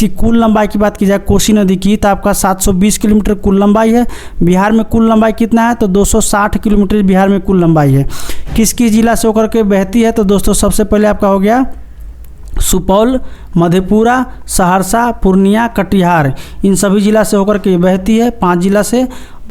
इसकी कुल लंबाई की बात की जाए कोसी नदी की तो आपका 720 किलोमीटर कुल लंबाई है। बिहार में कुल लंबाई कितना है तो 260 किलोमीटर बिहार में कुल लंबाई है। किस किस जिला से होकर के बहती है तो दोस्तों सबसे पहले आपका हो गया सुपौल, मधेपुरा, सहरसा, पूर्णिया, कटिहार, इन सभी जिला से होकर के बहती है, 5 जिला से।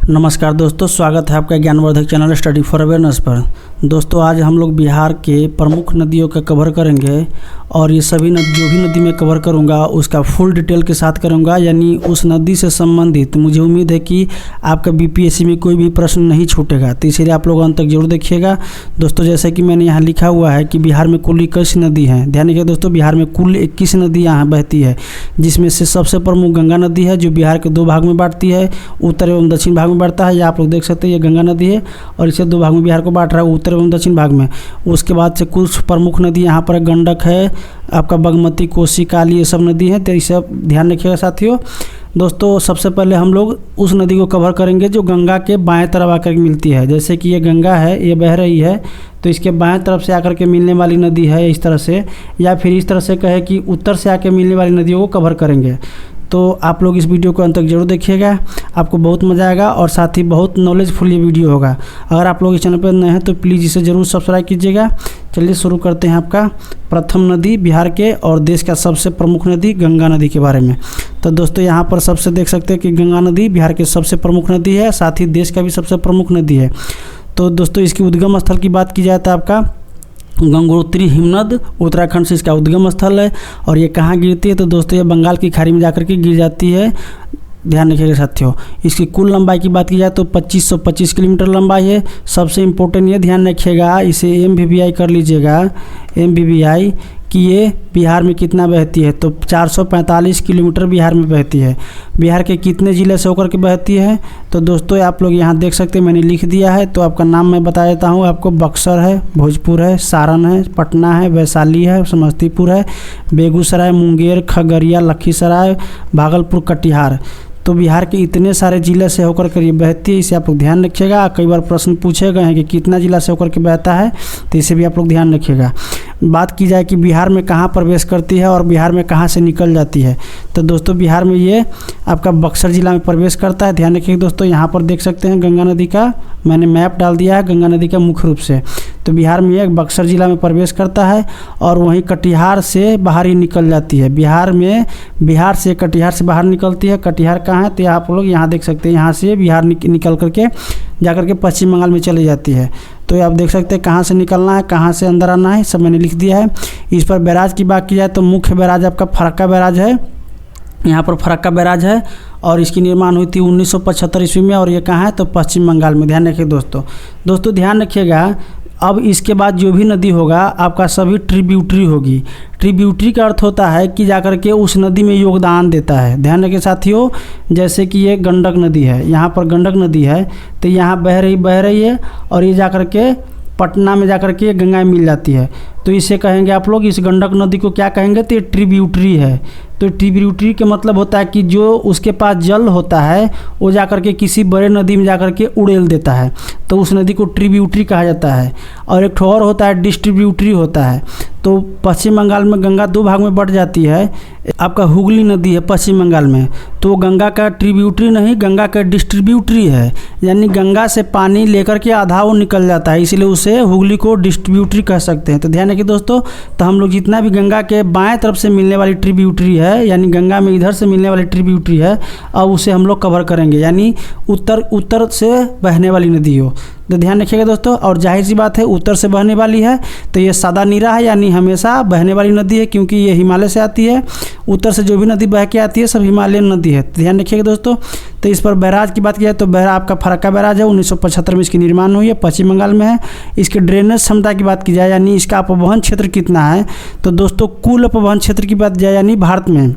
नमस्कार दोस्तों, स्वागत है आपका ज्ञानवर्धक चैनल स्टडी फॉर अवेयरनेस पर। दोस्तों आज हम लोग बिहार के प्रमुख नदियों का कवर करेंगे और ये सभी जो भी नदी मैं कवर करूँगा उसका फुल डिटेल के साथ करूँगा, यानी उस नदी से संबंधित मुझे उम्मीद है कि आपका बीपीएससी में कोई भी प्रश्न नहीं छूटेगा, तो इसलिए आप लोग अंत तक जरूर देखिएगा। दोस्तों जैसे कि मैंने यहाँ लिखा हुआ है कि बिहार में कुल 21 नदी हैं। ध्यान रखिए दोस्तों, बिहार में कुल 21 नदी यहाँ बहती है, जिसमें से सबसे प्रमुख गंगा नदी है जो बिहार के 2 भाग में बांटती है, उत्तर एवं दक्षिण भाग में बांटता है। ये आप लोग देख सकते हैं, ये गंगा नदी है और इसे 2 भाग में बिहार को बांट रहा है, उत्तर एवं दक्षिण भाग में। उसके बाद से कुछ प्रमुख नदी यहाँ पर गंडक है, आपका बागमती, कोसी, काली, ये सब नदी है, तो इसे ध्यान रखिएगा साथियों। दोस्तों सबसे पहले हम लोग उस नदी को कवर करेंगे जो गंगा के बाएं तरफ आकर मिलती है। जैसे कि ये गंगा है, ये बह रही है, तो इसके बाएं तरफ से आकर के मिलने वाली नदी है इस तरह से, या फिर इस तरह से कहे कि उत्तर से आकर मिलने वाली नदियों को कवर करेंगे। तो आप लोग इस वीडियो को अंत तक जरूर देखिएगा, आपको बहुत मज़ा आएगा और साथ ही बहुत नॉलेजफुल ये वीडियो होगा। अगर आप लोग इस चैनल पर नए हैं तो प्लीज़ इसे ज़रूर सब्सक्राइब कीजिएगा। चलिए शुरू करते हैं आपका प्रथम नदी बिहार के और देश का सबसे प्रमुख नदी गंगा नदी के बारे में। तो दोस्तों यहाँ पर सबसे देख सकते हैं कि गंगा नदी बिहार की सबसे प्रमुख नदी है, साथ ही देश का भी सबसे प्रमुख नदी है। तो दोस्तों इसकी उद्गम स्थल की बात की जाए तो आपका गंगोत्री हिमनद उत्तराखंड से इसका उद्गम स्थल है। और ये कहाँ गिरती है तो दोस्तों ये बंगाल की खाड़ी में जाकर के गिर जाती है। ध्यान रखिएगा साथियों। इसकी कुल लंबाई की बात की जाए तो 2525 किलोमीटर लंबाई है। सबसे इम्पोर्टेंट ये ध्यान रखिएगा, इसे MVBI कर लीजिएगा, MVBI कि ये बिहार में कितना बहती है तो 445 किलोमीटर बिहार में बहती है। बिहार के कितने ज़िले से होकर के बहती है तो दोस्तों आप लोग यहाँ देख सकते हैं, मैंने लिख दिया है। तो आपका नाम मैं बता देता हूँ आपको, बक्सर है, भोजपुर है, सारण है, पटना है, वैशाली है, समस्तीपुर है, बेगूसराय, मुंगेर, खगड़िया, लखीसराय, भागलपुर, कटिहार। तो बिहार के इतने सारे ज़िले से होकर के ये बहती है, इसे आप लोग ध्यान रखिएगा। कई बार प्रश्न पूछे गए हैं कि कितना ज़िला से होकर के बहता है, तो इसे भी आप लोग ध्यान रखिएगा। बात की जाए कि बिहार में कहाँ प्रवेश करती है और बिहार में कहाँ से निकल जाती है तो दोस्तों बिहार में ये आपका बक्सर ज़िला में प्रवेश करता है। ध्यान रखिए दोस्तों, यहाँ पर देख सकते हैं गंगा नदी का मैंने मैप डाल दिया है, गंगा नदी का मुख्य रूप से। तो बिहार में ये बक्सर ज़िला में प्रवेश करता है और वहीं कटिहार से बाहर ही निकल जाती है। बिहार से कटिहार से बाहर निकलती है। कटिहार कहाँ है तो आप लोग यहाँ देख सकते हैं, यहाँ से बिहार निकल करके जाकर के पश्चिम बंगाल में चली जाती है। तो आप देख सकते हैं कहाँ से निकलना है, कहाँ से अंदर आना है, सब मैंने लिख दिया है। इस पर बैराज की बात की जाए तो मुख्य बैराज आपका फरक्का बैराज है। यहाँ पर फरक्का बैराज है और इसकी निर्माण हुई थी 1975 ईस्वी में और ये कहाँ है तो पश्चिम बंगाल में। ध्यान रखिए दोस्तों ध्यान रखिएगा। अब इसके बाद जो भी नदी होगा आपका सभी ट्रिब्यूटरी होगी। ट्रिब्यूटरी का अर्थ होता है कि जाकर के उस नदी में योगदान देता है। ध्यान रखिए साथियों, जैसे कि ये गंडक नदी है, यहाँ पर गंडक नदी है तो यहाँ बह रही है और ये जाकर के पटना में जाकर के गंगा में मिल जाती है। तो इसे कहेंगे आप लोग, इस गंडक नदी को क्या कहेंगे तो ये ट्रिब्यूटरी है। तो ट्रिब्यूटरी के मतलब होता है कि जो उसके पास जल होता है वो जाकर के किसी बड़े नदी में जाकर के उड़ेल देता है, तो उस नदी को ट्रिब्यूटरी कहा जाता है। और एक और होता है डिस्ट्रीब्यूटरी होता है। तो पश्चिम बंगाल में गंगा 2 भाग में बट जाती है। आपका हुगली नदी है पश्चिम बंगाल में, तो गंगा का ट्रिब्यूटरी नहीं, गंगा का डिस्ट्रीब्यूटरी है, यानी गंगा से पानी लेकर के आधा वो निकल जाता है, इसलिए उसे हुगली को डिस्ट्रीब्यूटरी कह सकते हैं। तो ध्यान रखिए दोस्तों, तो हम लोग जितना भी गंगा के बाएं तरफ से मिलने वाली ट्रिब्यूटरी है, यानी गंगा में इधर से मिलने वाली ट्रिब्यूटरी है, अब उसे हम लोग कवर करेंगे, यानी उत्तर से बहने वाली नदी हो। तो ध्यान रखिएगा दोस्तों। और जाहिर सी बात है उत्तर से बहने वाली है तो ये सादा नीरा है, यानी हमेशा बहने वाली नदी है, क्योंकि ये हिमालय से आती है। उत्तर से जो भी नदी बह के आती है सब हिमालयन नदी है। तो ध्यान रखिएगा दोस्तों। तो इस पर बैराज की बात की जाए तो आपका फरक्का बैराज है, 1975 में इसकी निर्माण हुई है, पश्चिम बंगाल में है। इसके ड्रेनेज क्षमता की बात की जाए, यानी इसका अपवहन क्षेत्र कितना है तो दोस्तों कुल अपवहन क्षेत्र की बात जाए, यानी भारत में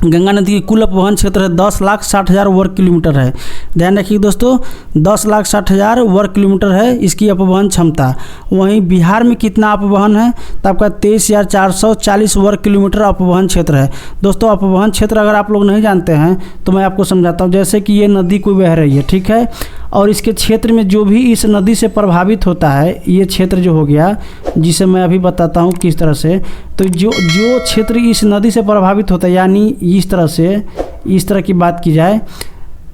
गंगा नदी की कुल अपवहन क्षेत्र है 10,60,000 वर्ग किलोमीटर है। ध्यान रखिए दोस्तों, 10,60,000 वर्ग किलोमीटर है इसकी अपवहन क्षमता। वहीं बिहार में कितना अपवहन है तो आपका 23,440 वर्ग किलोमीटर अपवहन क्षेत्र है। दोस्तों अपवहन क्षेत्र अगर आप लोग नहीं जानते हैं तो मैं आपको समझाता हूँ। जैसे कि ये नदी कोई बह रही है, ठीक है, और इसके क्षेत्र में जो भी इस नदी से प्रभावित होता है, ये क्षेत्र जो हो गया जिसे मैं अभी बताता हूँ किस तरह से, तो जो क्षेत्र इस नदी से प्रभावित होता है, यानी इस तरह से, इस तरह की बात की जाए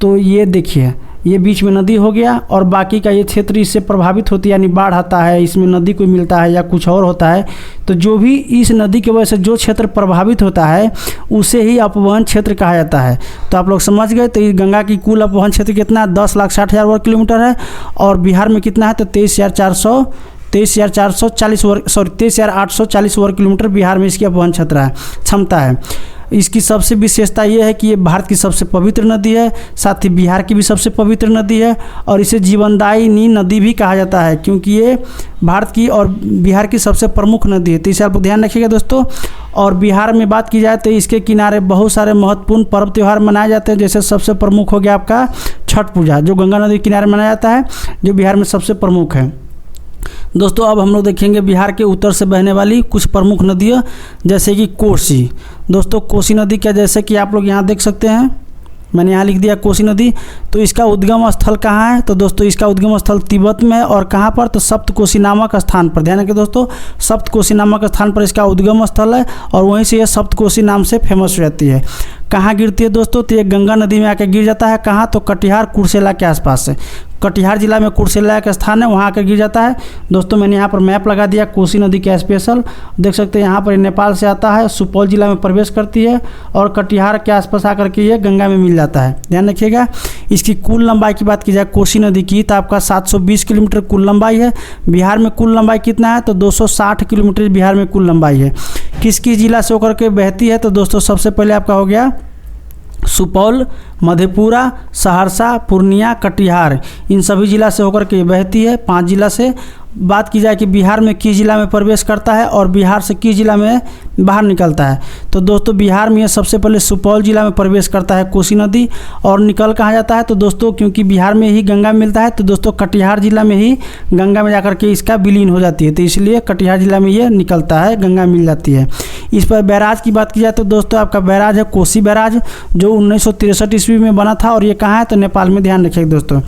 तो ये देखिए, ये बीच में नदी हो गया और बाकी का ये क्षेत्र इससे प्रभावित होती है, यानी बाढ़ आता है, इसमें नदी को मिलता है या कुछ और होता है, तो जो भी इस नदी की वजह से जो क्षेत्र प्रभावित होता है उसे ही अपवहन क्षेत्र कहा जाता है। तो आप लोग समझ गए। तो गंगा की कुल अपवहन क्षेत्र कितना है? 10,60,000 वर्ग किलोमीटर है। और बिहार में कितना है? तो 23,840 वर्ग किलोमीटर बिहार में इसकी अपवहन क्षमता है। इसकी सबसे विशेषता ये है कि ये भारत की सबसे पवित्र नदी है, साथ ही बिहार की भी सबसे पवित्र नदी है, और इसे जीवनदायिनी नदी भी कहा जाता है क्योंकि ये भारत की और बिहार की सबसे प्रमुख नदी है। तो इसे आप ध्यान रखिएगा दोस्तों। और बिहार में बात की जाए तो इसके किनारे बहुत सारे महत्वपूर्ण पर्व त्यौहार मनाए जाते हैं, जैसे सबसे प्रमुख हो गया आपका छठ पूजा, जो गंगा नदी के किनारे मनाया जाता है, जो बिहार में सबसे प्रमुख है। दोस्तों अब हम लोग देखेंगे बिहार के उत्तर से बहने वाली कुछ प्रमुख नदियाँ, जैसे कि कोसी। दोस्तों कोसी नदी क्या, जैसे कि आप लोग यहाँ देख सकते हैं, मैंने यहाँ लिख दिया कोसी नदी। तो इसका उद्गम स्थल कहाँ है? तो दोस्तों इसका उद्गम स्थल तिब्बत में है। और कहाँ पर? तो सप्तकोशी नामक स्थान पर। ध्यान रखिए दोस्तों, सप्तकोशी नामक स्थान पर इसका उद्गम स्थल है और वहीं से यह सप्तकोशी नाम से फेमस रहती है। कहाँ गिरती है दोस्तों? तो ये गंगा नदी में आके गिर जाता है। कहाँ? तो कटिहार कुर्सेला के आसपास से। कटिहार जिला में कुर्सेला का स्थान है, वहाँ आकर गिर जाता है। दोस्तों मैंने यहाँ पर मैप लगा दिया कोसी नदी का स्पेशल, देख सकते हैं यहाँ पर नेपाल से आता है, सुपौल जिला में प्रवेश करती है और कटिहार के आसपास आकर के ये गंगा में मिल जाता है। ध्यान रखिएगा। इसकी कुल लंबाई की बात की जाए कोसी नदी की, तो आपका 720 किलोमीटर कुल लंबाई है। बिहार में कुल लंबाई कितना है? तो 260 किलोमीटर बिहार में कुल लंबाई है। किस किस जिला से होकर के बहती है? तो दोस्तों सबसे पहले आपका हो गया सुपौल, मधेपुरा, सहरसा, पूर्णिया, कटिहार, इन सभी जिला से होकर के बहती है, 5 जिला से। बात की जाए कि बिहार में किस जिला में प्रवेश करता है और बिहार से किस जिला में बाहर निकलता है, तो दोस्तों बिहार में सबसे पहले सुपौल जिला में प्रवेश करता है कोसी नदी, और निकल कहाँ जाता है? तो दोस्तों क्योंकि बिहार में ही गंगा मिलता है, तो दोस्तों कटिहार जिला में ही गंगा में जाकर के इसका विलीन हो जाती है, तो इसलिए कटिहार जिला में ये निकलता है, गंगा मिल जाती है। इस पर बैराज की बात की जाए तो दोस्तों आपका बैराज है कोसी बैराज, जो 1963 ईस्वी में बना था, और ये कहाँ है? तो नेपाल में। ध्यान रखिएगा दोस्तों।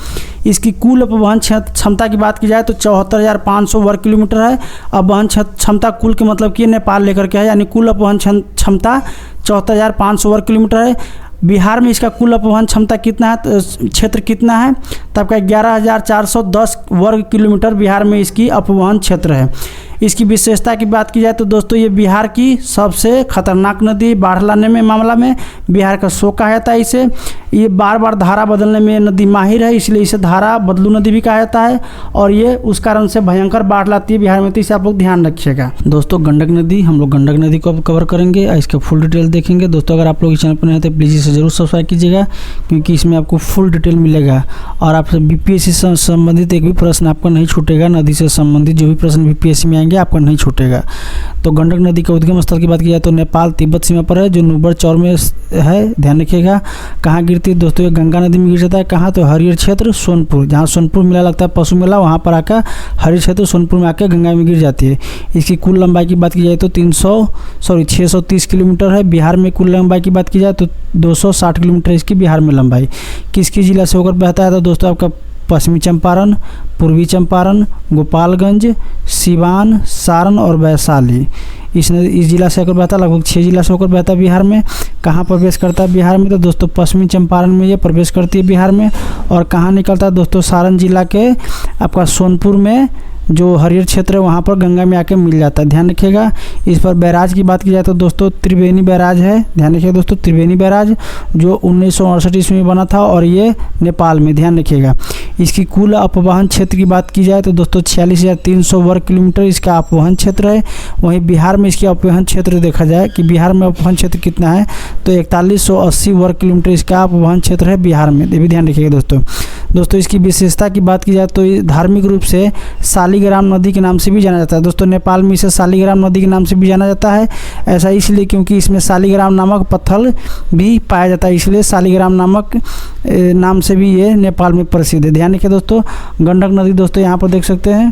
इसकी कुल अपवहन क्षमता की बात की जाए तो 74,500 वर्ग किलोमीटर है। अपवहन क्षमता कुल के मतलब कि नेपाल लेकर के है, यानी कुल अपवहन क्षमता 74,500 वर्ग किलोमीटर है। बिहार में इसका कुल अपवहन क्षमता कितना है? तो क्षेत्र कितना है? तो आपका 11,410 वर्ग किलोमीटर बिहार में इसकी अपवहन क्षेत्र है। इसकी विशेषता की बात की जाए तो दोस्तों ये बिहार की सबसे खतरनाक नदी, बाढ़ लाने में मामला में बिहार का शोक कहा जाता है इसे। ये बार बार धारा बदलने में नदी माहिर है, इसलिए इसे धारा बदलू नदी भी कहा जाता है, और ये उस कारण से भयंकर बाढ़ लाती है बिहार में, तो इसे आप लोग ध्यान रखिएगा। दोस्तों गंडक नदी, हम लोग गंडक नदी को अब कवर करेंगे, इसका फुल डिटेल देखेंगे। दोस्तों अगर आप लोग इस चैनल पर नहीं हैं तो प्लीज़ इसे जरूर सब्सक्राइब कीजिएगा, क्योंकि इसमें आपको फुल डिटेल मिलेगा और आपसे बीपीएससी से संबंधित एक भी प्रश्न आपका नहीं छूटेगा। नदी से संबंधित जो भी प्रश्न बीपीएससी में आएंगे आपका नहीं छूटेगा। तो गंडक नदी के उद्गम स्थल की बात की जाए तो नेपाल तिब्बत सीमा पर है, जो नुब्बड़ चौर में है। ध्यान रखिएगा। कहाँ गिरती है दोस्तों? ये गंगा नदी में गिर जाता है। कहाँ? तो हरियर क्षेत्र सोनपुर, जहाँ सोनपुर मेला लगता है पशु मेला, वहाँ पर आकर हरियर क्षेत्र सोनपुर में आकर गंगा में गिर जाती है। इसकी कुल लंबाई की बात की जाए तो 630 किलोमीटर है। बिहार में कुल लंबाई की बात की जाए तो 260 किलोमीटर इसकी बिहार में लंबाई। किस किस जिला से होकर बहता है? तो दोस्तों आपका पश्चिमी चंपारण, पूर्वी चंपारण, गोपालगंज, सिवान, सारण और वैशाली, इस जिला से होकर बहता है। लगभग 6 जिला से होकर बहता है बिहार में। कहाँ प्रवेश करता है बिहार में? तो दोस्तों पश्चिमी चंपारण में ये प्रवेश करती है बिहार में। और कहाँ निकलता है दोस्तों? सारण जिला के आपका सोनपुर में जो हरियर क्षेत्र है वहाँ पर गंगा में आके मिल जाता है। ध्यान रखिएगा। इस पर बैराज की बात की जाए तो दोस्तों त्रिवेणी बैराज है। ध्यान रखिएगा दोस्तों, त्रिवेणी बैराज जो 1968 ईस्वी में बना था और ये नेपाल में। ध्यान रखिएगा। इसकी कुल अपवहन क्षेत्र की बात की जाए तो दोस्तों 46,300 वर्ग किलोमीटर इसका अपवहन क्षेत्र है। वहीं बिहार में इसकी अपवहन क्षेत्र देखा जाए कि बिहार में अपवहन क्षेत्र कितना है तो 4180 वर्ग किलोमीटर इसका अपवहन क्षेत्र है बिहार में। ये भी ध्यान रखिएगा दोस्तों। इसकी विशेषता की बात की जाए तो धार्मिक रूप से शालिग्राम नदी के नाम से भी जाना जाता है। दोस्तों नेपाल में इसे शालिग्राम नदी के नाम से भी जाना जाता है। ऐसा इसलिए क्योंकि इसमें शालिग्राम नामक पत्थर भी पाया जाता है, इसलिए शालिग्राम नामक नाम से भी ये नेपाल में प्रसिद्ध है। ध्यान रखिए दोस्तों। गंडक नदी दोस्तों यहाँ पर देख सकते हैं,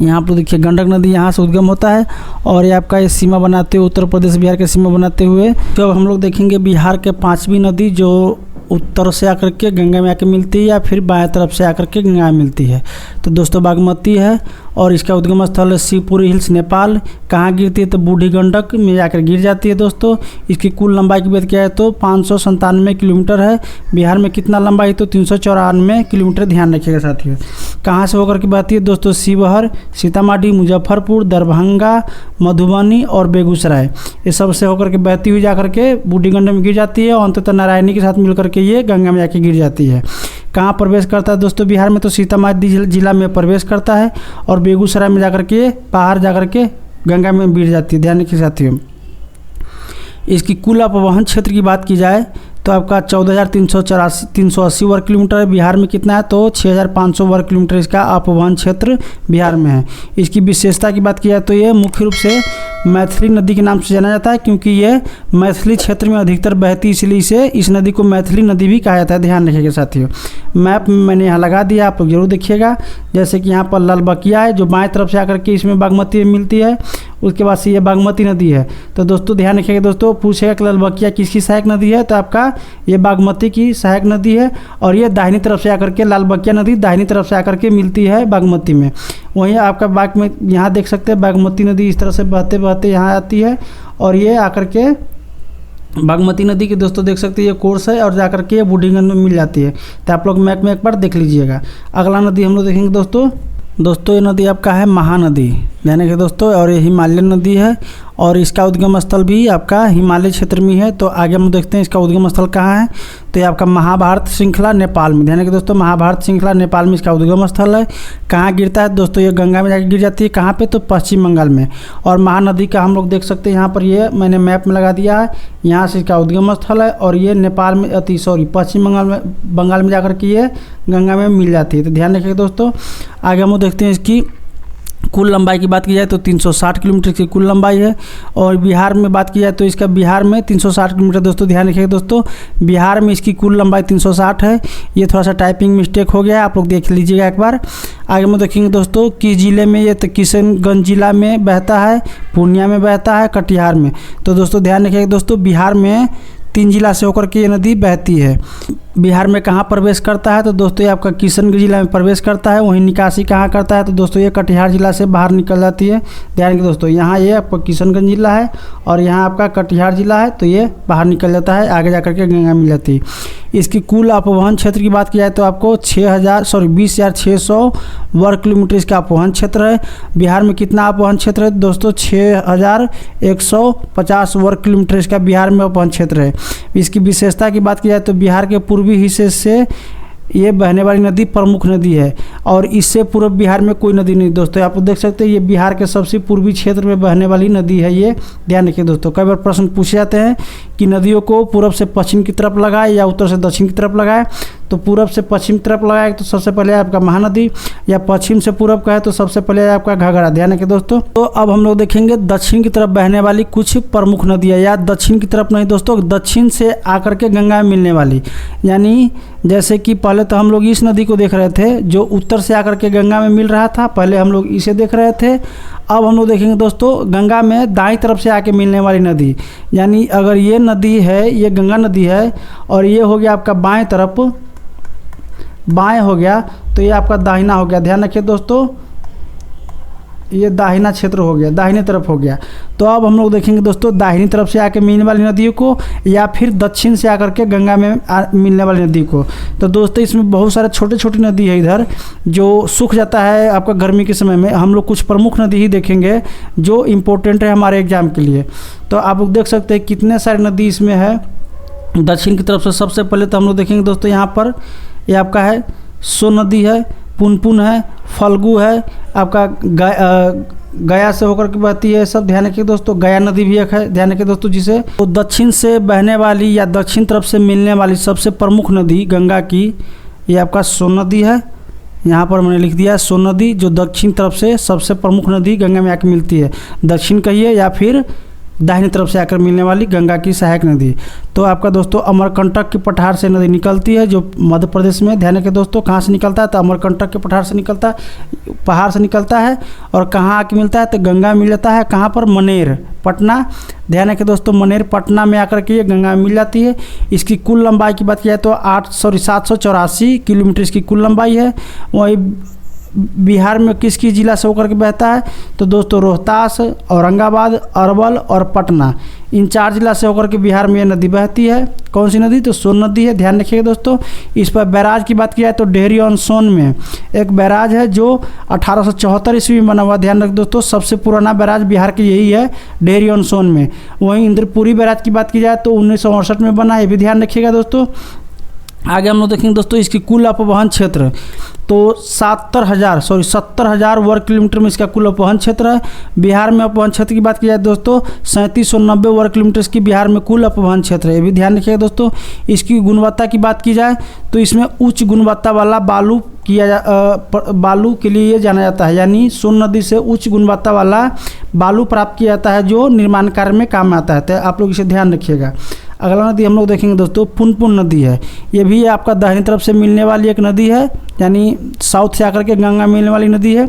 यहाँ पर देखिए गंडक नदी यहाँ से उद्गम होता है और ये आपका ये सीमा बनाते हुए उत्तर प्रदेश बिहार के सीमा बनाते हुए। तो अब हम लोग देखेंगे बिहार के 5वीं नदी जो उत्तर से आकर के गंगा में आके मिलती है या फिर बाएं तरफ से आकर के गंगा में मिलती है। तो दोस्तों बागमती है और इसका उद्गम स्थल है शिवपुरी हिल्स नेपाल। कहाँ गिरती है तो बूढ़ी गंडक में जाकर गिर जाती है। दोस्तों इसकी कुल लंबाई की बात किया है तो 597 किलोमीटर है। बिहार में कितना लंबाई तो 394 किलोमीटर, ध्यान रखिएगा साथियों। कहाँ से होकर के बहती है दोस्तों, शिवहर, सीतामढ़ी, मुजफ्फरपुर, दरभंगा, मधुबनी और बेगूसराय, ये सबसे होकर के बहती हुई जाकर के बूढ़ी गंडक में गिर जाती है और अंततः नारायणी के साथ मिलकर के ये गंगा में जाके गिर जाती है। कहाँ प्रवेश करता है दोस्तों बिहार में तो सीतामढ़ी जिला में प्रवेश करता है और बेगूसराय में जाकर के बाहर जाकर के गंगा में गिर जाती है, ध्यान रखिए साथियों। इसकी कुल अपवहन क्षेत्र की बात की जाए तो आपका 14,380 वर्ग किलोमीटर है। बिहार में कितना है तो 6,500 वर्ग किलोमीटर इसका अपवहन क्षेत्र बिहार में है। इसकी विशेषता की बात की जाए तो ये मुख्य रूप से मैथिली नदी के नाम से जाना जाता है, क्योंकि ये मैथिली क्षेत्र में अधिकतर बहती, इसलिए इसे इस नदी को मैथिली नदी भी कहा जाता है, ध्यान रखिएगा साथियों। मैप मैंने यहाँ लगा दिया, आप लोग जरूर देखिएगा। जैसे कि यहाँ पर लालबकिया है जो बाएं तरफ से आकर के इसमें बागमती में मिलती है, उसके बाद से ये बागमती नदी है। तो दोस्तों ध्यान रखिएगा दोस्तों, पूछेगा कि लालबकिया किसकी सहायक नदी है तो आपका ये बागमती की सहायक नदी है और ये दाहिनी तरफ से आकर के लालबकिया नदी दाहिनी तरफ से आकर के मिलती है बागमती में। वहीं आपका बाग में यहाँ देख सकते हैं बागमती नदी इस तरह से बहते बहते यहाँ आती है और ये आकर के बागमती नदी के दोस्तों देख सकते हैं ये कोर्स है और जाकर के बूढ़ी गंडक में मिल जाती है। तो आप लोग मैप में एक बार देख लीजिएगा। अगला नदी हम लोग देखेंगे दोस्तों ये नदी आपका है महानदी, ध्यान रखिए दोस्तों, और ये हिमालयन नदी है और इसका उद्गम स्थल भी आपका हिमालय क्षेत्र में है। तो आगे हम देखते हैं इसका उद्गम स्थल कहाँ है तो ये आपका महाभारत श्रृंखला नेपाल में, ध्यान रखिए दोस्तों, महाभारत श्रृंखला नेपाल में इसका उद्गम स्थल है। कहाँ गिरता है दोस्तों, ये गंगा में जाकर गिर जाती है। कहाँ पे तो पश्चिम बंगाल में। और महानदी का हम लोग देख सकते हैं यहाँ पर, ये मैंने मैप में लगा दिया है, यहाँ से इसका उद्गम स्थल है और ये नेपाल में पश्चिम बंगाल में जाकर के ये गंगा में मिल जाती है। तो ध्यान रखिए दोस्तों। आगे हम देखते हैं इसकी कुल लंबाई की बात की जाए तो 360 किलोमीटर की कुल लंबाई है। और बिहार में बात की जाए तो इसका बिहार में 360 किलोमीटर, दोस्तों ध्यान रखिएगा दोस्तों, बिहार में इसकी कुल लंबाई 360 है। ये थोड़ा सा टाइपिंग मिस्टेक हो गया है, आप लोग देख लीजिएगा एक बार। आगे में देखेंगे दोस्तों किस जिले में, ये तो किशनगंज जिला में बहता है, पूर्णिया में बहता है, कटिहार में। तो दोस्तों ध्यान रखिएगा दोस्तों, बिहार में 3 जिला से होकर के ये नदी बहती है। बिहार में कहाँ प्रवेश करता है तो दोस्तों ये आपका किशनगंज जिला में प्रवेश करता है। वहीं निकासी कहाँ करता है तो दोस्तों ये कटिहार जिला से बाहर निकल जाती है। ध्यान रखिए दोस्तों, यहाँ ये आपका किशनगंज जिला है और यहाँ आपका कटिहार जिला है, तो ये बाहर निकल जाता है, आगे जाकर के गंगा मिल जाती है। इसकी कुल अपवहन क्षेत्र की बात की जाए तो आपको 20,600 वर्ग किलोमीटर इसका अपवहन क्षेत्र है। बिहार में कितना अपवहन क्षेत्र है दोस्तों, 6,150 वर्ग किलोमीटर इसका बिहार में अपवहन क्षेत्र है। इसकी विशेषता की बात की जाए तो बिहार के पूर्वी हिस्से से ये बहने वाली नदी प्रमुख नदी है और इससे पूर्व बिहार में कोई नदी नहीं। दोस्तों आप देख सकते हैं ये बिहार के सबसे पूर्वी क्षेत्र में बहने वाली नदी है ये, ध्यान रखिए दोस्तों। कई बार प्रश्न पूछे जाते हैं कि नदियों को पूर्व से पश्चिम की तरफ लगाए या उत्तर से दक्षिण की तरफ लगाए। तो पूर्व से पश्चिम की तरफ लगाए तो सबसे पहले आपका महानदी, या पश्चिम से पूर्व का है तो सबसे पहले आपका घाघरा, ध्यान रखिए दोस्तों। तो अब हम लोग देखेंगे दक्षिण की तरफ बहने वाली कुछ प्रमुख नदियाँ, या दक्षिण की तरफ नहीं दोस्तों, दक्षिण से आकर के गंगा में मिलने वाली। यानी जैसे कि पहले तो हम लोग इस नदी को देख रहे थे जो उत्तर से आकर के गंगा में मिल रहा था, पहले हम लोग इसे देख रहे थे। अब हम लोग देखेंगे दोस्तों गंगा में दाईं तरफ से आके मिलने वाली नदी। यानी अगर ये नदी है, ये गंगा नदी है और ये हो गया आपका बाएं तरफ, बाएं हो गया तो ये आपका दाहिना हो गया। ध्यान रखिए दोस्तों, ये दाहिना क्षेत्र हो गया, दाहिने तरफ हो गया। तो अब हम लोग देखेंगे दोस्तों दाहिनी तरफ से आके मिलने वाली नदियों को या फिर दक्षिण से आकर के गंगा में मिलने वाली नदी को। तो दोस्तों इसमें बहुत सारे छोटे छोटी नदी है इधर जो सूख जाता है आपका गर्मी के समय में। हम लोग कुछ प्रमुख नदी ही देखेंगे जो इम्पोर्टेंट है हमारे एग्जाम के लिए। तो आप लोग देख सकते हैं कितने सारे नदी इसमें है दक्षिण की तरफ से। सबसे पहले तो हम लोग देखेंगे दोस्तों यहाँ पर ये आपका है सो नदी है, पुनपुन है, फल्गु है, आपका गया से होकर के बहती है, सब ध्यान रखिए दोस्तों। गया नदी भी एक है, ध्यान रखिए दोस्तों, जिसे तो दक्षिण से बहने वाली या दक्षिण तरफ से मिलने वाली सबसे प्रमुख नदी गंगा की ये आपका सोन नदी है। यहाँ पर मैंने लिख दिया है सोन नदी, जो दक्षिण तरफ से सबसे प्रमुख नदी गंगा में आके मिलती है। दक्षिण कहिए या फिर दाहिनी तरफ से आकर मिलने वाली गंगा की सहायक नदी। तो आपका दोस्तों अमरकंटक के पठार से नदी निकलती है, जो मध्य प्रदेश में। ध्यान रखिए दोस्तों, कहाँ से निकलता है तो अमरकंटक के पठार से निकलता है, पहाड़ से निकलता है। और कहाँ आके मिलता है तो गंगा मिल जाता है, कहाँ पर, मनेर, पटना। ध्यान रखिए दोस्तों, मनेर पटना में आकर के ये गंगा मिल जाती है। इसकी कुल लंबाई की बात की जाए तो 784 किलोमीटर इसकी कुल लंबाई है। वही बिहार में किस किस जिला से होकर के बहता है तो दोस्तों रोहतास, औरंगाबाद, अरवल और पटना, इन 4 जिला से होकर के बिहार में ये नदी बहती है। कौन सी नदी तो सोन नदी है। ध्यान रखिएगा दोस्तों। इस पर बैराज की बात की जाए तो डेहरी ऑन सोन में एक बैराज है जो 1874 ईस्वी में बना हुआ। ध्यान रख दोस्तों, सबसे पुराना बैराज बिहार की यही है, डेहरी ऑन सोन में। वहीं इंद्रपुरी बैराज की बात की जाए तो 1968 में बना है, ये भी ध्यान रखिएगा दोस्तों। आगे हम लोग देखेंगे दोस्तों इसकी कुल अपवहन क्षेत्र तो 70,000 वर्ग किलोमीटर में इसका कुल अपवहन क्षेत्र है। बिहार में अपवहन क्षेत्र की बात की जाए दोस्तों 3790 वर्ग किलोमीटर इसकी बिहार में कुल अपवहन क्षेत्र है, ये भी ध्यान रखिएगा दोस्तों। इसकी गुणवत्ता की बात की जाए तो इसमें उच्च गुणवत्ता वाला बालू बालू के लिए ये जाना जाता है, यानी सोन नदी से उच्च गुणवत्ता वाला बालू प्राप्त किया जाता है जो निर्माण कार्य में काम आता है। तो आप लोग इसे ध्यान रखिएगा। अगला नदी हम लोग देखेंगे दोस्तों पुनपुन नदी है। ये भी आपका दाहिनी तरफ से मिलने वाली एक नदी है, यानी साउथ से आकर के गंगा मिलने वाली नदी है।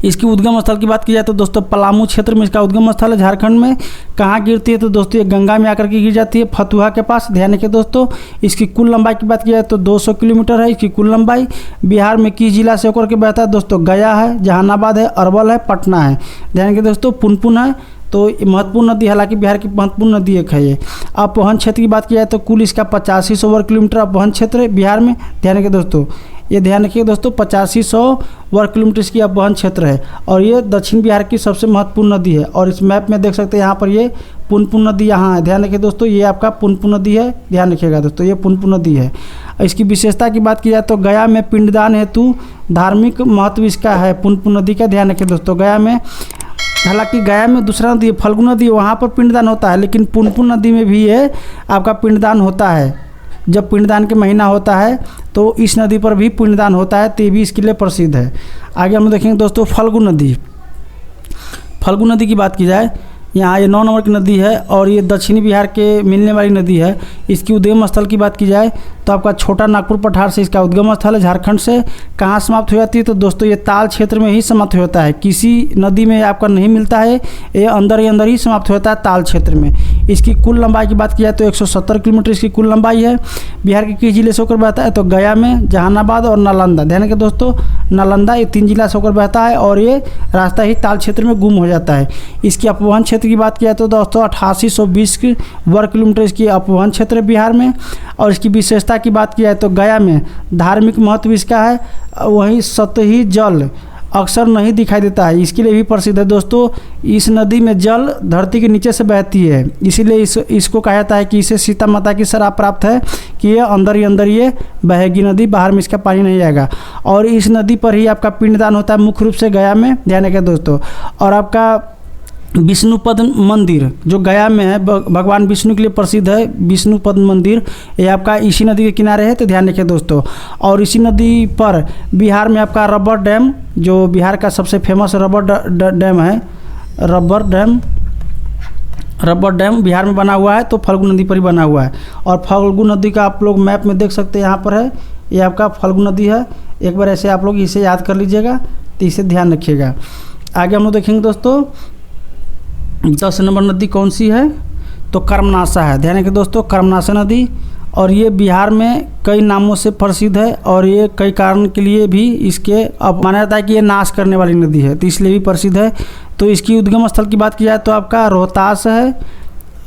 इसकी उद्गम स्थल की बात की जाए तो दोस्तों पलामू क्षेत्र में इसका उद्गम स्थल है, झारखंड में। कहाँ गिरती है तो दोस्तों ये गंगा में आकर के गिर जाती है, फतुहा के पास। ध्यान रखिए दोस्तों। इसकी कुल लंबाई की बात की जाए तो 200 किलोमीटर है इसकी कुल लंबाई। बिहार में किस जिला से होकर के बहता है दोस्तों गया है, जहानाबाद है, अरवल है, पटना है। ध्यान रखिए दोस्तों पुनपुन है तो महत्वपूर्ण नदी, हालांकि बिहार की महत्वपूर्ण नदी एक है ये। अपवहन क्षेत्र की बात की जाए तो कुल इसका 8500 वर्ग किलोमीटर अपवहन क्षेत्र है बिहार में। ध्यान रखिए दोस्तों, ये ध्यान रखिए दोस्तों 8500 वर्ग किलोमीटर इसकी अपवहन क्षेत्र है और ये दक्षिण बिहार की सबसे महत्वपूर्ण नदी है। और इस मैप में देख सकते हैं यहाँ पर ये पुनपुन नदी यहाँ है। ध्यान रखिए दोस्तों, ये आपका पुनपुन नदी है, ध्यान रखिएगा दोस्तों, ये पुनपुन नदी है। इसकी विशेषता की बात की जाए तो गया में पिंडदान हेतु धार्मिक महत्व इसका है, पुनपुन नदी का। ध्यान रखिए दोस्तों, गया में, हालांकि गया में दूसरा नदी है फल्गु नदी, वहाँ पर पिंडदान होता है, लेकिन पुनपुन नदी में भी ये आपका पिंडदान होता है। जब पिंडदान के महीना होता है तो इस नदी पर भी पिंडदान होता है, तो ये भी इसके लिए प्रसिद्ध है। आगे हम देखेंगे दोस्तों फल्गु नदी। फल्गु नदी की बात की जाए, यहाँ ये 9 नंबर की नदी है और ये दक्षिणी बिहार के मिलने वाली नदी है। इसकी उद्गम स्थल की बात की जाए तो आपका छोटा नागपुर पठार से इसका उद्गम स्थल है, झारखंड से। कहाँ समाप्त हो जाती है तो दोस्तों ये ताल क्षेत्र में ही समाप्त होता है, किसी नदी में आपका नहीं मिलता है, ये अंदर ही समाप्त होता है ताल क्षेत्र में। इसकी कुल लंबाई की बात की जाए तो 170 किलोमीटर इसकी कुल लंबाई है। बिहार के किस जिले से होकर बहता है तो गया में, जहानाबाद और नालंदा। ध्यान रखिए दोस्तों, नालंदा, ये 3 जिला से होकर बहता है और ये रास्ता ही ताल क्षेत्र में गुम हो जाता है। इसकी अपवहन क्षेत्र की बात की जाए तो दोस्तों 8820 वर्ग किलोमीटर इसकी अपवहन क्षेत्र है बिहार में। और इसकी विशेषता की बात की जाए तो गया में धार्मिक महत्व इसका है, वहीं सतही जल अक्सर नहीं दिखाई देता है, इसके लिए भी प्रसिद्ध है दोस्तों। इस नदी में जल धरती के नीचे से बहती है, इसीलिए इसको कहा जाता है कि इसे सीता माता की शराब प्राप्त है कि ये अंदर ही अंदर ये बहेगी नदी, बाहर में इसका पानी नहीं आएगा। और इस नदी पर ही आपका पिंडदान होता है मुख्य रूप से गया में। ध्यान रखिए दोस्तों। और आपका विष्णुपद मंदिर जो गया में है, भगवान विष्णु के लिए प्रसिद्ध है विष्णुपद मंदिर, ये आपका इसी नदी के किनारे है, तो ध्यान रखिए दोस्तों। और इसी नदी पर बिहार में आपका रबर डैम, जो बिहार का सबसे फेमस रबर डैम है, रबर डैम बिहार में बना हुआ है, तो फल्गु नदी पर ही बना हुआ है। और फल्गु नदी का आप लोग मैप में देख सकते हैं, यहाँ पर है, ये आपका फल्गु नदी है। एक बार ऐसे आप लोग इसे याद कर लीजिएगा, तो इसे ध्यान रखिएगा। आगे हम लोग देखेंगे दोस्तों 10 नंबर नदी कौन सी है तो कर्मनाशा है। ध्यान रखिए दोस्तों, कर्मनाशा नदी, और ये बिहार में कई नामों से प्रसिद्ध है और ये कई कारण के लिए भी इसके अब माना जाता है कि ये नाश करने वाली नदी है, तो इसलिए भी प्रसिद्ध है। तो इसकी उद्गम स्थल की बात की जाए तो आपका रोहतास है,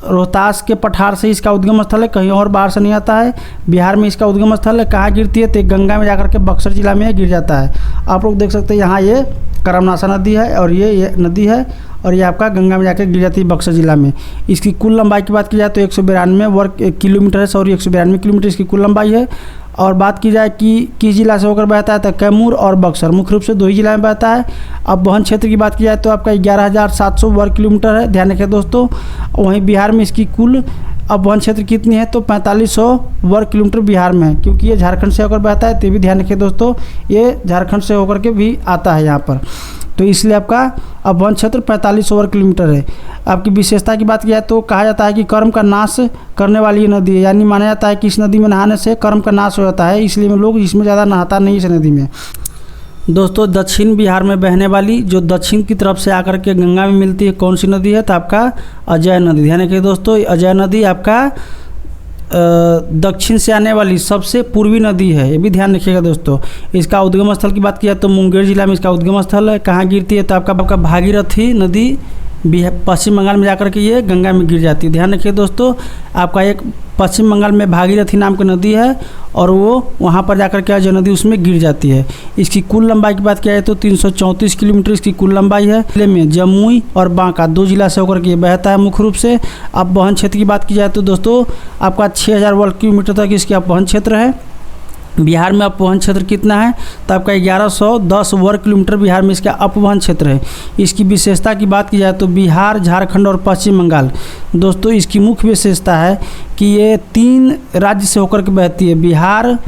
रोहतास के पठार से इसका उद्गम स्थल है, कहीं और बाहर से नहीं आता है। बिहार में इसका उद्गम स्थल है, कहाँ गिरती है तो गंगा में जाकर के बक्सर जिला में गिर जाता है। आप लोग देख सकते हैं यहाँ ये कर्मनाशा नदी है और ये नदी है और ये आपका गंगा में जाकर गिर जाती है बक्सर जिला में। इसकी कुल लंबाई की बात की जाए तो 192 वर्ग किलोमीटर है, 192 किलोमीटर इसकी कुल लंबाई है। और बात की जाए कि किस जिला से होकर बहता है तो कैमूर और बक्सर, मुख्य रूप से 2 ही जिला में बहता है। अब वहन क्षेत्र की बात की जाए तो आपका 11,700 वर्ग किलोमीटर है, ध्यान रखिए दोस्तों। वहीं बिहार में इसकी कुल अब वन क्षेत्र कितनी है तो 4500 वर्ग किलोमीटर बिहार में है, क्योंकि ये झारखंड से होकर बहता है, तो भी ध्यान रखिए दोस्तों, ये झारखंड से होकर के भी आता है यहाँ पर। तो इसलिए आपका अपवन क्षेत्र 45 वर्ग किलोमीटर है। आपकी विशेषता की बात की जाए तो कहा जाता है कि कर्म का नाश करने वाली ये नदी है, यानी माना जाता है कि इस नदी में नहाने से कर्म का नाश हो जाता है, इसलिए लोग इसमें ज़्यादा नहाता नहीं इस नदी में। दोस्तों दक्षिण बिहार में बहने वाली जो दक्षिण की तरफ से आकर के गंगा में मिलती है कौन सी नदी है, तो आपका अजय नदी। ध्यान रखिए दोस्तों, अजय नदी आपका दक्षिण से आने वाली सबसे पूर्वी नदी है, ये भी ध्यान रखिएगा दोस्तों। इसका उद्गम स्थल की बात की जाए तो मुंगेर जिला में इसका उद्गम स्थल है। कहाँ गिरती है, तो आपका भागीरथी नदी पश्चिम बंगाल में जाकर के ये गंगा में गिर जाती है। ध्यान रखिए दोस्तों, आपका एक पश्चिम बंगाल में भागीरथी नाम की नदी है और वो वहाँ पर जाकर के जो नदी उसमें गिर जाती है। इसकी कुल लंबाई की बात की जाए तो 334 किलोमीटर इसकी कुल लंबाई है। जिले में जमुई और बांका 2 जिला से होकर के बहता है मुख्य रूप से। अपवहन क्षेत्र की बात की जाए तो दोस्तों आपका 6000 वर्ग किलोमीटर तक इसकी अपवहन क्षेत्र है। बिहार में अपवहन क्षेत्र कितना है, तो आपका 1110 वर्ग किलोमीटर बिहार में इसका अपवहन क्षेत्र है। इसकी विशेषता की बात की जाए तो बिहार, झारखंड और पश्चिम बंगाल दोस्तों इसकी मुख्य विशेषता है कि ये 3 राज्य से होकर के बहती है। बिहार,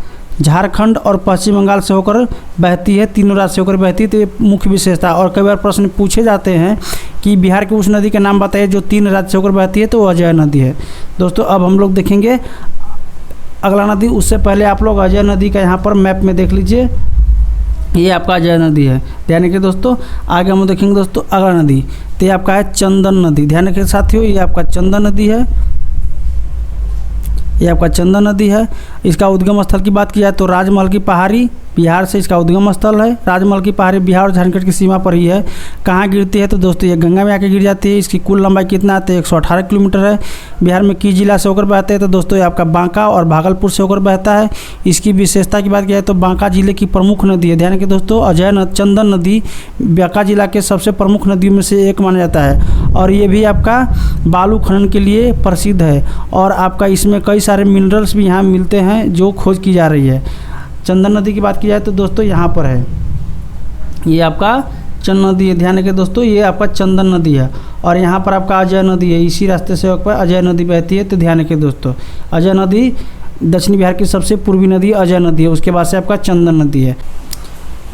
झारखंड और पश्चिम बंगाल से होकर बहती है, तीनों राज्य से होकर बहती है, तो ये मुख्य विशेषता। और कई बार प्रश्न पूछे जाते हैं कि बिहार की उस नदी का नाम बताइए जो 3 राज्य से होकर बहती है, तो अजय नदी है। दोस्तों अब हम लोग देखेंगे अगला नदी। उससे पहले आप लोग अजय नदी का यहाँ पर मैप में देख लीजिए, ये आपका अजय नदी है। ध्यान रखिए दोस्तों, आगे हम देखेंगे दोस्तों अगला नदी, तो ये आपका है चंदन नदी। ध्यान रखिए साथियों, ये आपका चंदन नदी है, ये आपका चंदन नदी है। इसका उद्गम स्थल की बात की जाए तो राजमहल की पहाड़ी बिहार से इसका उद्गम स्थल है। राजमहल की पहाड़ी बिहार और झारखंड की सीमा पर ही है। कहाँ गिरती है, तो दोस्तों ये गंगा में आके गिर जाती है। इसकी कुल लंबाई कितना है, तो 118 किलोमीटर है। बिहार में किस जिला से होकर बहते हैं, तो दोस्तों ये आपका बांका और भागलपुर से होकर बहता है। इसकी विशेषता की बात की जाए तो बांका जिले की प्रमुख नदी है। ध्यान रखिए दोस्तों, चंदन नदी बांका जिला के सबसे प्रमुख नदियों में से एक माना जाता है और ये भी आपका बालू खनन के लिए प्रसिद्ध है और आपका इसमें कई सारे मिनरल्स भी यहाँ मिलते हैं जो खोज की जा रही है। चंदन नदी की बात की जाए तो दोस्तों यहाँ पर है, ये आपका चंदन नदी है। ध्यान रखिए दोस्तों, ये आपका चंदन नदी है और यहाँ पर आपका अजय नदी है। इसी रास्ते से होकर अजय नदी बहती है। तो ध्यान रखिए दोस्तों, अजय नदी दक्षिण बिहार की सबसे पूर्वी नदी अजय नदी है। उसके बाद से आपका चंदन नदी है।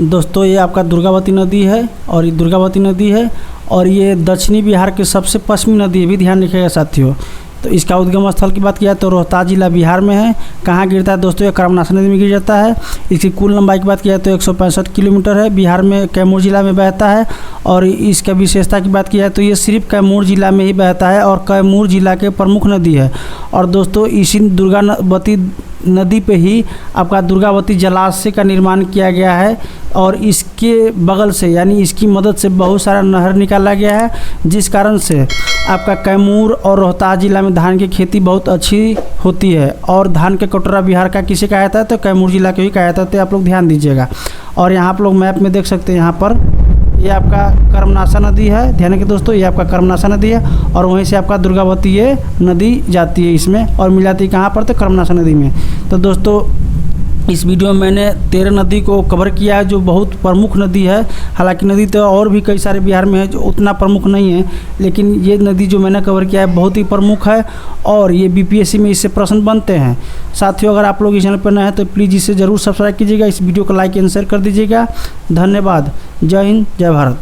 दोस्तों ये आपका दुर्गावती नदी है और ये दुर्गावती नदी है और ये दक्षिणी बिहार की सबसे पश्चिमी नदी है, भी ध्यान रखिएगा साथियों। तो इसका उद्गम स्थल की बात की जाए तो रोहतास जिला बिहार में है। कहाँ गिरता है दोस्तों, ये कर्मनाशा नदी में गिर जाता है। इसकी कुल लंबाई की बात की जाए तो 165 किलोमीटर है। बिहार में कैमूर जिला में बहता है और इसका विशेषता की बात की जाए तो ये सिर्फ कैमूर जिला में ही बहता है और कैमूर जिला के प्रमुख नदी है। और दोस्तों इसी दुर्गावती नदी पे ही आपका दुर्गावती जलाशय का निर्माण किया गया है और इसके बगल से यानी इसकी मदद से बहुत सारा नहर निकाला गया है, जिस कारण से आपका कैमूर और रोहतास जिला में धान की खेती बहुत अच्छी होती है। और धान के कटोरा बिहार का किसे कहा जाता है, तो कैमूर जिला के ही कहा जाता है। तो आप लोग ध्यान दीजिएगा। और यहाँ आप लोग मैप में देख सकते हैं, यहाँ पर ये आपका कर्मनाशा नदी है। ध्यान रखिए दोस्तों, ये आपका कर्मनाशा नदी है और वहीं से आपका दुर्गावती ये नदी जाती है इसमें और मिल जाती है कहाँ पर, तो कर्मनाशा नदी में। तो दोस्तों इस वीडियो में मैंने 13 नदी को कवर किया है जो बहुत प्रमुख नदी है। हालांकि नदी तो और भी कई सारे बिहार में है जो उतना प्रमुख नहीं है, लेकिन ये नदी जो मैंने कवर किया है बहुत ही प्रमुख है और ये बीपीएससी में इससे प्रश्न बनते हैं। साथियों अगर आप लोग इस चैनल पर नए हैं तो प्लीज़ इसे ज़रूर सब्सक्राइब कीजिएगा, इस वीडियो को लाइक एंड शेयर कर दीजिएगा। धन्यवाद। जय हिंद, जय भारत।